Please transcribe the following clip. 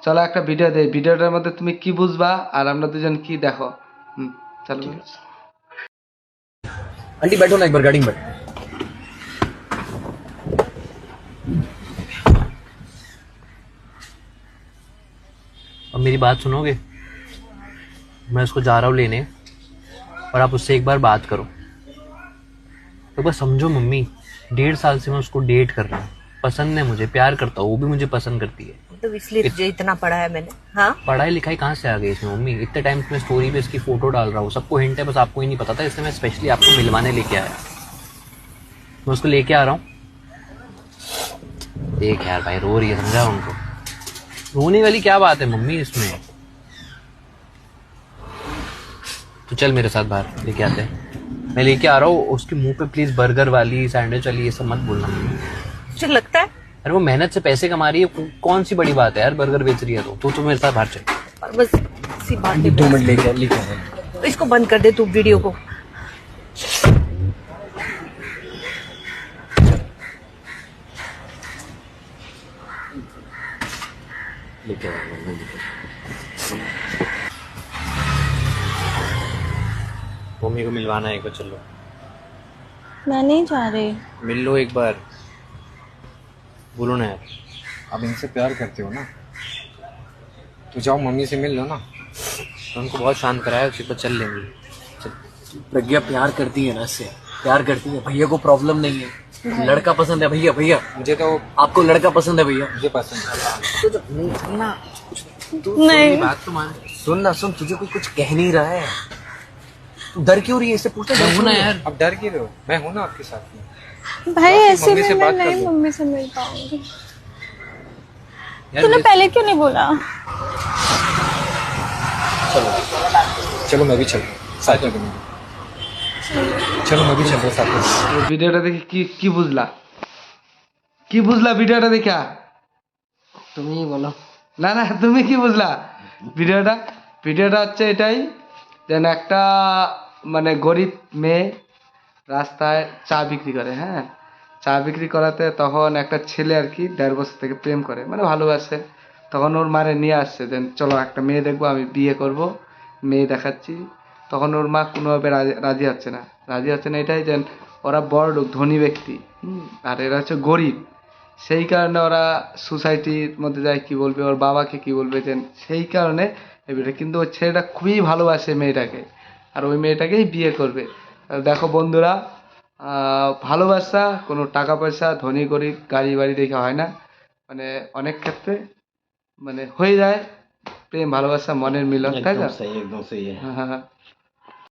চলো একটা ভিডিও দেই, ভিডিওটার মধ্যে তুমি কি বুঝবা আর আমরা দুজন কি দেখো। চলো आंटी बैठो ना एक बार गाड़ी में बैठो। अब मेरी बात सुनोगे? मैं उसको जा रहा हूँ लेने और आप उससे एक बार बात करो। एक बार समझो मम्मी, 1.5 साल से मैं उसको डेट कर रहा हूँ, पसंद है मुझे, प्यार करता हूँ, वो भी मुझे पसंद करती है। तो इसलिए तुझे इतना पढ़ा है मैंने। हाँ, पढ़ाई लिखाई कहाँ से आ गई इसमें मम्मी? इतने टाइम से मैं स्टोरी पे इसकी फोटो डाल रहा हूँ, सबको हिंट है, बस आपको ही नहीं पता था, इसलिए मैं स्पेशली आपको मिलवाने लेके आया। मैं उसको लेके आ रहा हूँ। देख यार भाई रो रही है, समझा उनको। रोने वाली क्या बात है मम्मी इसमें? तो चल मेरे साथ बाहर लेके आते हैं, मैं लेके आ रहा हूँ। उसके मुंह पे प्लीज बर्गर वाली, सैंडविच वाली ये सब मत बोलना मम्मी। तुझे लगता है? अरे वो मेहनत से पैसे कमा रही है, कौन सी बड़ी बात है यार, बर्गर बेच रही है तो मेरे साथ बाहर चल। और बस इसी बात पे 2 मिनट लेके आ। तो इसको बंद कर दे तू वीडियो को। लेके आ मम्मी को मिलवाना है, एक बार चलो। मैं नहीं जा रही। मिल लो एक बार, बोलो ना यार। अब इनसे प्यार करते हो ना, तो जाओ मम्मी से मिल लो ना। तो उनको बहुत शांत कराया, उसी पर चल लेंगे। प्रज्ञा प्यार करती है ना इससे, प्यार करती है। भैया को प्रॉब्लम नहीं है, लड़का पसंद है। भैया भैया मुझे तो आपको लड़का पसंद है भैया? मुझे पसंद है। नहीं, बात तो मान, सुन ना सुन, तुझे कोई कुछ कह नहीं रहा है, तू डर क्यों रही है? इससे पूछना ना यार। अब डर क्यों रहे हो? मैं हूं ना आपके साथ में। भाई बाकी ऐसे मम्मी में से मैं बात कर नहीं लो। मम्मी से मिल पाऊंगी। यार तूने पहले क्यों नहीं बोला? चलो मैं भी चल रहा हूँ साथ में। चलो मैं भी चल रहा हूँ साथ में। এই ভিডিওটা দেখে কি বুঝলা, কি বুঝলা ভিডিওটা দেখা? তুমি বলো। না না, তুমি কি বুঝলা ভিডিওটা? ভিডিওটা হচ্ছে এটাই, যেন একটা মানে গরিব মেয়ে রাস্তায় চা বিক্রি করে, হ্যাঁ, চা বিক্রি করাতে তখন একটা ছেলে আর কি 1.5 বছর থেকে প্রেম করে, মানে ভালোবাসে। তখন ওর মারে নিয়ে আসছে যে চলো একটা মেয়ে দেখবো, আমি বিয়ে করব, মেয়ে দেখাচ্ছি। তখন ওর মা কোনোভাবে রাজি হচ্ছে না, রাজি হচ্ছে না এটাই যে ওরা বড়লোক ধনী ব্যক্তি, আর এরা হচ্ছে গরিব। সেই কারণে ওরা সোসাইটির মধ্যে যায়, কি বলবে ওর বাবাকে, কি বলবে যে, সেই কারণে এবারে কিন্তু ওই ছেলেটা খুবই ভালোবাসে মেয়েটাকে, আর ওই মেয়েটাকেই বিয়ে করবে। আর দেখো বন্ধুরা, ভালোবাসা কোনো টাকা পয়সা, ধনী গরিব, গাড়ি বাড়ি দেখে হয় না, মানে অনেক ক্ষেত্রে মানে হয়ে যায় প্রেম ভালোবাসা, মনের মিলন, তাই না? एकदम सही है। হ্যাঁ হ্যাঁ।